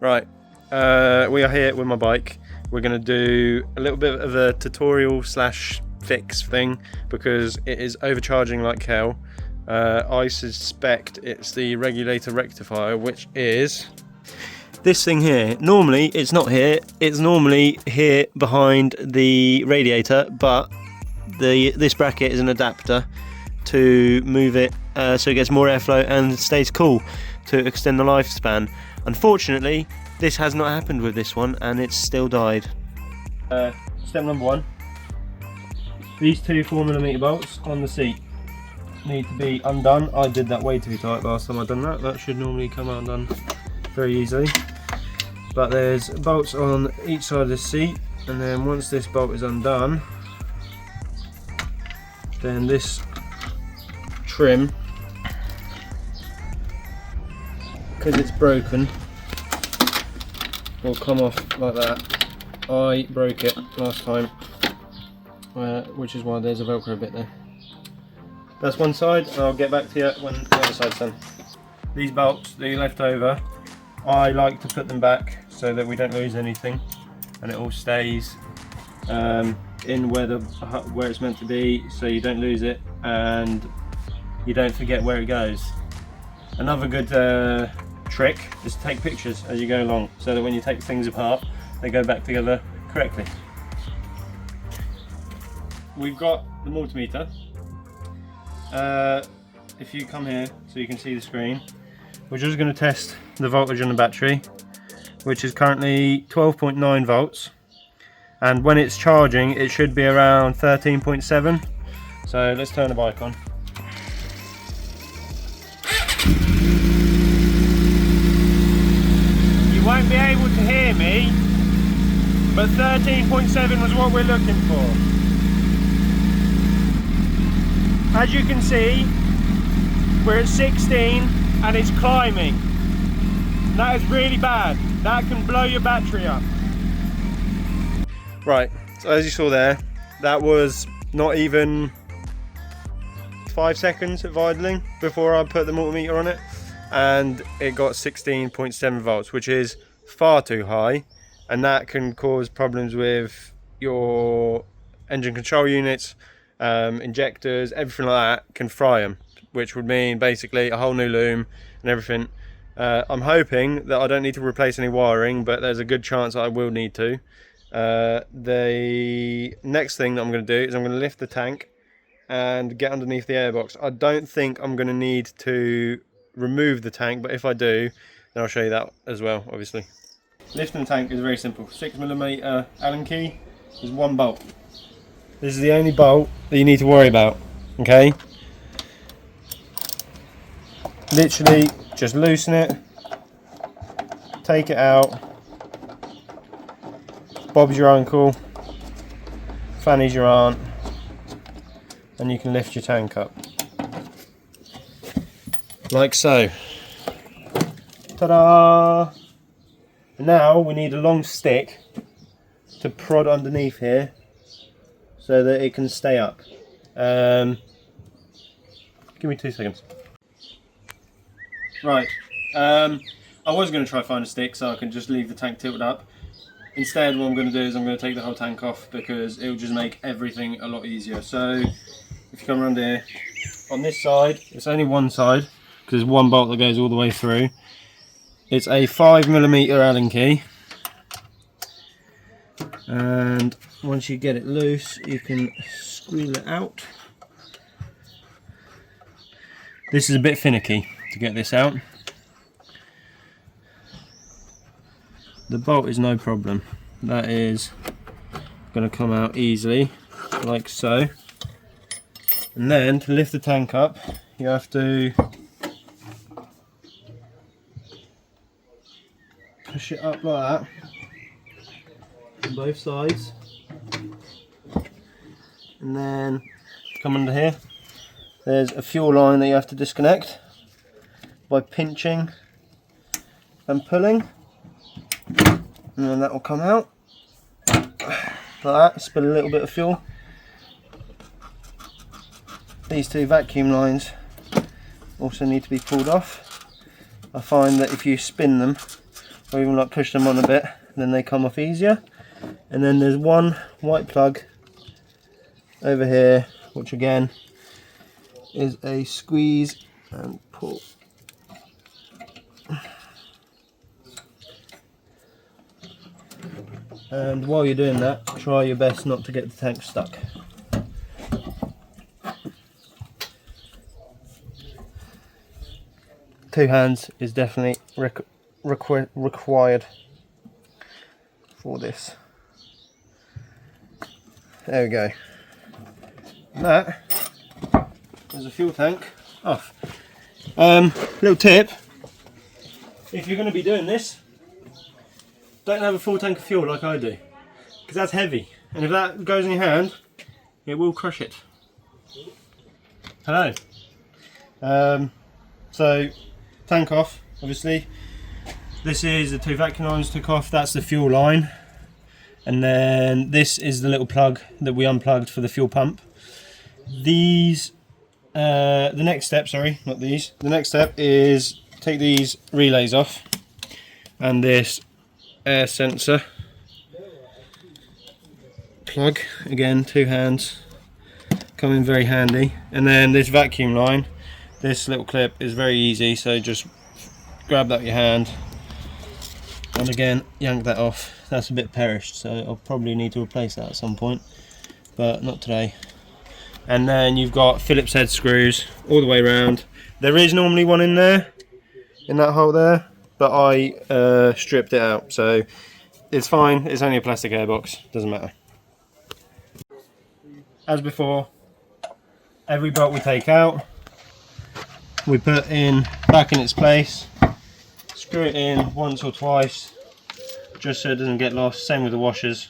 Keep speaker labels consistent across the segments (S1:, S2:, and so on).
S1: Right, we are here with my bike. We're going to do a little bit of a tutorial slash fix thing because it is overcharging like hell. I suspect it's the regulator rectifier, which is this thing here. Normally it's not here, it's normally here behind the radiator, but this bracket is an adapter to move it so it gets more airflow and stays cool to extend the lifespan. Unfortunately, this has not happened with this one and it's still died. Step number one, these two 4mm bolts on the seat need to be undone. I did that way too tight last time I done that. That should normally come undone very easily. But there's bolts on each side of the seat, and then once this bolt is undone, then this trim, because it's broken, will come off like that. I broke it last time, which is why there's a Velcro bit there. That's one side, and I'll get back to you when the other side's done. These bolts that you left over, I like to put them back so that we don't lose anything and it all stays in where it's meant to be, so you don't lose it and you don't forget where it goes. Another good trick is to take pictures as you go along so that when you take things apart they go back together correctly. We've got the multimeter. If you come here so you can see the screen, we're just going to test the voltage on the battery, which is currently 12.9 volts, and when it's charging it should be around 13.7. so let's turn the bike on. You won't be able to hear me, but 13.7 was what we're looking for. As you can see, we're at 16 and it's climbing. That is really bad. That can blow your battery up. Right, so as you saw there, that was not even 5 seconds of idling before I put the multimeter on it, and it got 16.7 volts, which is far too high, and that can cause problems with your engine control units, injectors, everything like that can fry them, which would mean basically a whole new loom and everything. I'm hoping that I don't need to replace any wiring, but there's a good chance I will need to. The next thing that I'm going to do is I'm going to lift the tank and get underneath the airbox. I don't think I'm going to need to remove the tank, but if I do, then I'll show you that as well, obviously. Lifting the tank is very simple. 6mm Allen key is one bolt. This is the only bolt that you need to worry about, okay? Literally just loosen it, take it out, Bob's your uncle, Fanny's your aunt, and you can lift your tank up. Like so. Ta-da! Now we need a long stick to prod underneath here so that it can stay up. Give me 2 seconds. Right, I was going to try find a stick so I can just leave the tank tilted up. Instead, what I'm going to do is I'm going to take the whole tank off because it will just make everything a lot easier. So if you come around here, on this side, it's only one side because there's one bolt that goes all the way through. It's a 5mm Allen key, and once you get it loose you can squeal it out. This is a bit finicky to get this out. The bolt is no problem, that is going to come out easily like so. And then to lift the tank up you have to push it up like that on both sides, and then come under here. There's a fuel line that you have to disconnect by pinching and pulling, and then that will come out like that, spill a little bit of fuel. These two vacuum lines also need to be pulled off. I find that if you spin them or even like push them on a bit, then they come off easier. And then there's one white plug over here, which again is a squeeze and pull. And while you're doing that, try your best not to get the tank stuck. Two hands is definitely required for this. There we go. And that is a fuel tank off. Little tip, if you're going to be doing this, don't have a full tank of fuel like I do, because that's heavy, and if that goes in your hand, it will crush it. Hello. So tank off, obviously. This is the two vacuum lines took off, that's the fuel line. And then this is the little plug that we unplugged for the fuel pump. These, the next step, sorry, not these. The next step is take these relays off, and this air sensor plug, again, two hands, come in very handy. And then this vacuum line, this little clip is very easy, so just grab that with your hand, and again, yank that off. That's a bit perished, so I'll probably need to replace that at some point, but not today. And then you've got Phillips head screws all the way around. There is normally one in there, in that hole there, but I stripped it out, so it's fine. It's only a plastic airbox, doesn't matter. As before, every bolt we take out, we put in back in its place, screw it in once or twice, just so it doesn't get lost. Same with the washers,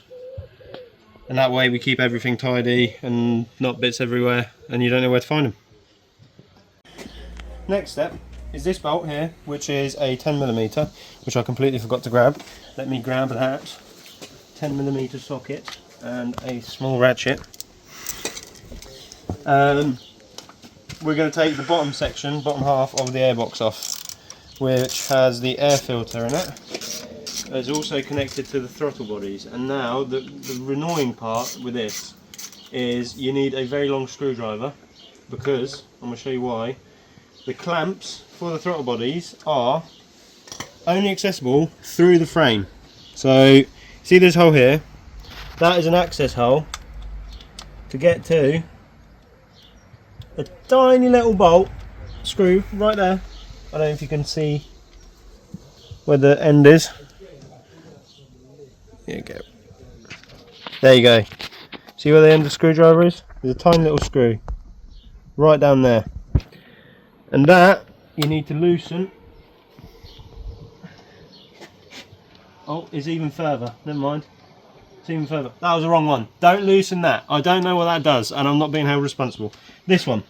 S1: and that way we keep everything tidy and not bits everywhere, and you don't know where to find them. Next step is this bolt here, which is a 10mm, which I completely forgot to grab. Let me grab that 10mm socket and a small ratchet. We're going to take the bottom section, bottom half of the airbox off, which has the air filter in it. It's also connected to the throttle bodies, and now the annoying part with this is you need a very long screwdriver, because I'm going to show you why. The clamps for the throttle bodies are only accessible through the frame. So see this hole here, that is an access hole to get to a tiny little bolt screw right there. I don't know if you can see where the end is. There you go. There you go. See where the end of the screwdriver is? There's a tiny little screw right down there. And that you need to loosen. Oh, it's even further. Never mind. It's even further. That was the wrong one. Don't loosen that. I don't know what that does, and I'm not being held responsible. This one.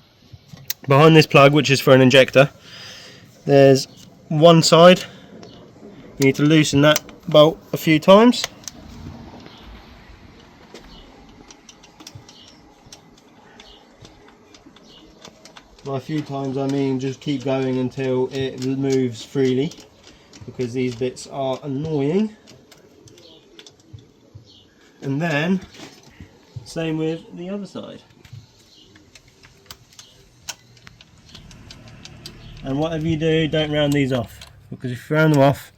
S1: Behind this plug, which is for an injector, there's one side. You need to loosen that bolt a few times. By a few times I mean just keep going until it moves freely, because these bits are annoying. And then same with the other side. And whatever you do, don't round these off, because if you round them off,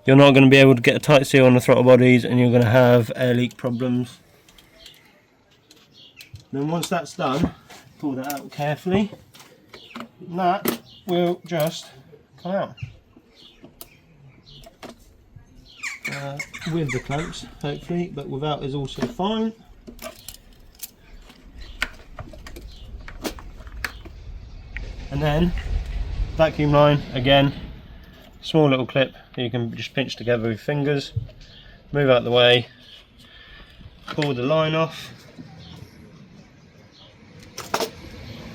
S1: you're not going to be able to get a tight seal on the throttle bodies, and you're going to have air leak problems. Then once that's done, pull that out carefully, and that will just come out with the clamps, hopefully, but without is also fine. And then vacuum line, again, small little clip that you can just pinch together with fingers, move out the way, pull the line off,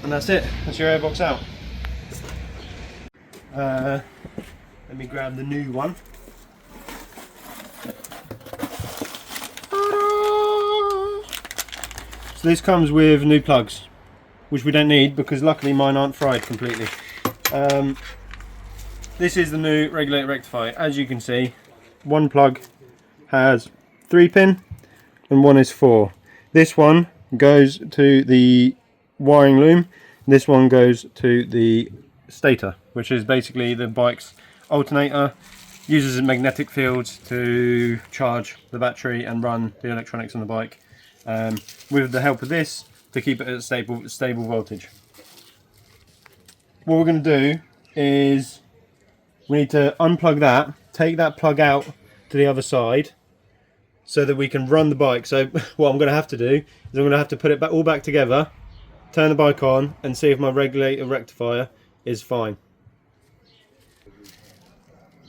S1: and that's it. That's your airbox out. Let me grab the new one. So this comes with new plugs, which we don't need because luckily mine aren't fried completely. this is the new regulator rectifier. As you can see, one plug has 3 pin and one is 4. This one goes to the wiring loom, this one goes to the stator, which is basically the bike's alternator. Uses magnetic fields to charge the battery and run the electronics on the bike, with the help of this to keep it at a stable voltage. What we're going to do is we need to unplug that, take that plug out to the other side so that we can run the bike. So what I'm going to have to do is I'm going to have to put it all back together, turn the bike on and see if my regulator rectifier is fine.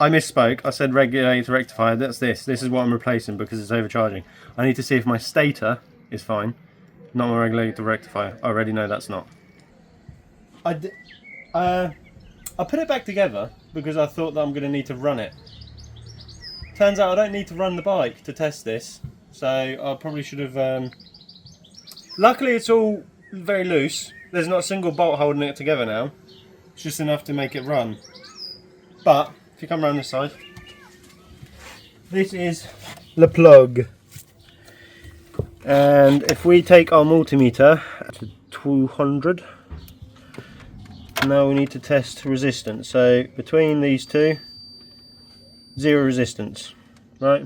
S1: I misspoke, I said regulator rectifier, that's this. This is what I'm replacing because it's overcharging. I need to see if my stator is fine, not my regulator rectifier. I already know that's not. I put it back together because I thought that I'm going to need to run it. Turns out I don't need to run the bike to test this, so I probably should have... Luckily it's all very loose. There's not a single bolt holding it together now. It's just enough to make it run. But if you come around this side, this is the plug, and if we take our multimeter to 200, now we need to test resistance. So between these two, 0 resistance, right?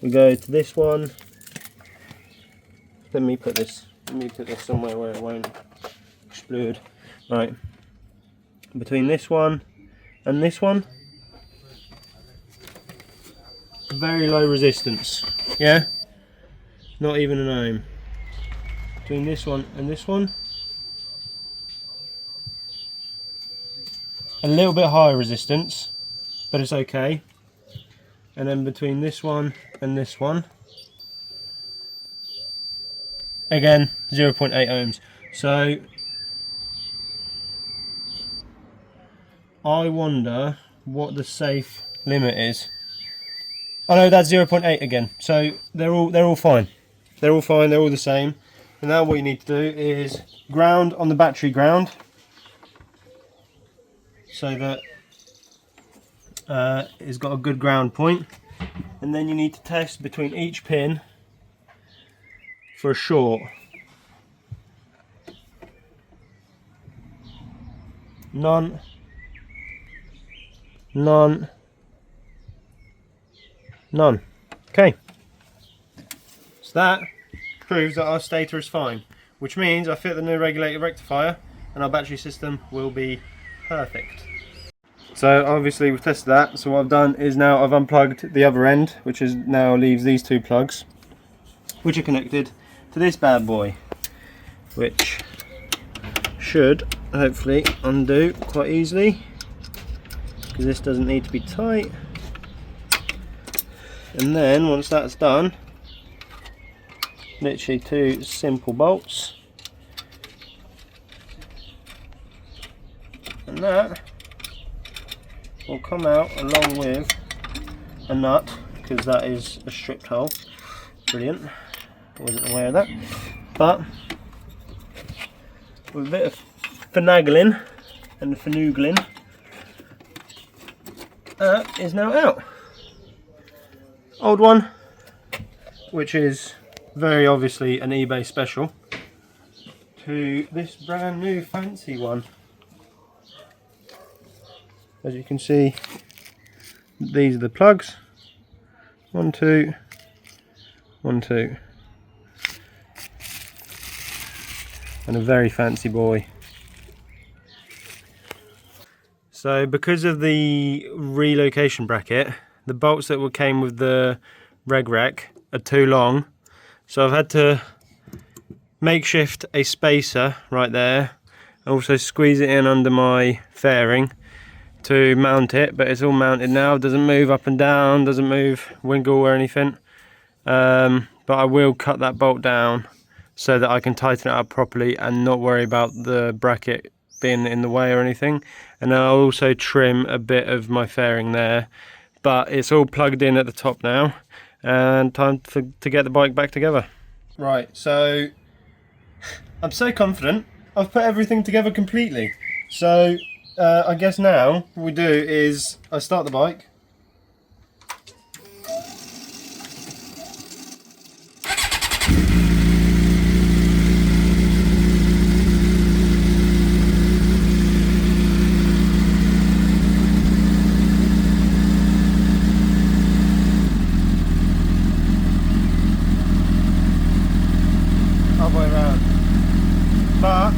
S1: We go to this one. Let me put this somewhere where it won't explode. Right, between this one and this one, very low resistance, yeah, not even an ohm. Between this one and this one, a little bit higher resistance, but it's okay. And then between this one and this one, again 0.8 ohms. So I wonder what the safe limit is. Oh no, that's 0.8 again. So they're all fine. They're all fine. They're all the same. And now what you need to do is ground on the battery ground, so that it's got a good ground point. And then you need to test between each pin for a short. None. None. None. Okay. So that proves that our stator is fine, which means I fit the new regulator rectifier and our battery system will be perfect. So obviously we've tested that, so what I've done is now I've unplugged the other end, which is now leaves these two plugs, which are connected to this bad boy, which should hopefully undo quite easily, because this doesn't need to be tight. And then once that's done, literally 2 simple bolts, and that will come out along with a nut, because that is a stripped hole. Brilliant, I wasn't aware of that. But with a bit of finagling and finoogling, that is now out. Old one, which is very obviously an eBay special, to this brand new fancy one. As you can see, these are the plugs. 1, 2, 1, 2, and a very fancy boy. So because of the relocation bracket, the bolts that came with the reg rec are too long, so I've had to makeshift a spacer right there, and also squeeze it in under my fairing to mount it, but it's all mounted now. Doesn't move up and down, doesn't move, wiggle or anything, but I will cut that bolt down so that I can tighten it up properly and not worry about the bracket being in the way or anything. And then I'll also trim a bit of my fairing there, but it's all plugged in at the top now, and time to get the bike back together. Right, so I'm so confident I've put everything together completely. So I guess now what we do is I start the bike. Other way around. But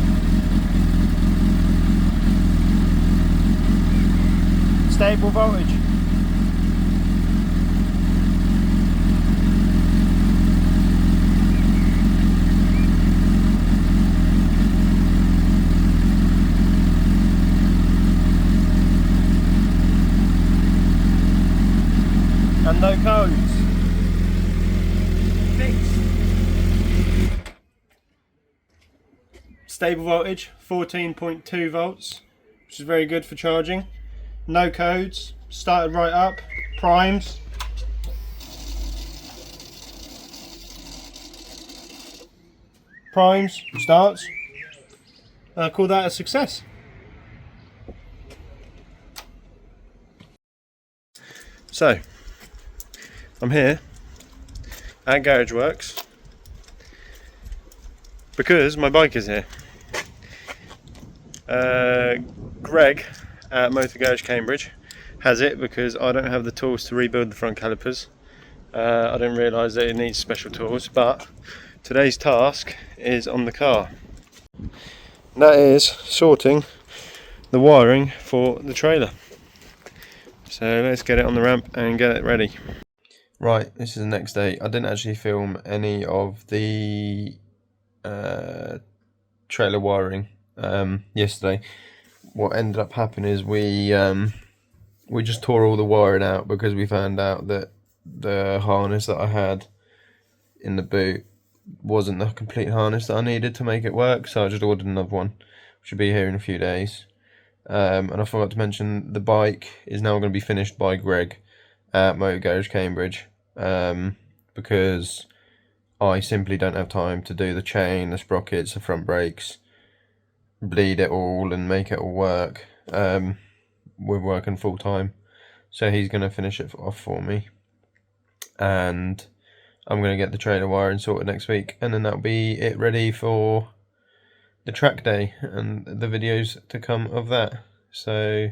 S1: stable voltage. And no codes. Fixed. Stable voltage, 14.2 volts, which is very good for charging. No codes, started right up, primes. Primes, starts. I call that a success. So, I'm here at Garage Works because my bike is here. Greg at Moto Garage Cambridge has it because I don't have the tools to rebuild the front calipers. I didn't realise that it needs special tools, but today's task is on the car. And that is sorting the wiring for the trailer. So let's get it on the ramp and get it ready. Right, this is the next day. I didn't actually film any of the trailer wiring yesterday. What ended up happening is we just tore all the wiring out because we found out that the harness that I had in the boot wasn't the complete harness that I needed to make it work, so I just ordered another one. Should be here in a few days. And I forgot to mention the bike is now going to be finished by Greg at Moto Garage Cambridge, because I simply don't have time to do the chain, the sprockets, the front brakes, bleed it all and make it all work. We're working full time, so he's going to finish it off for me, and I'm going to get the trailer wiring sorted next week, and then that'll be it ready for the track day and the videos to come of that. So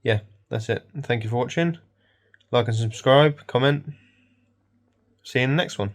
S1: yeah, that's it. Thank you for watching. Like and subscribe, comment. See you in the next one.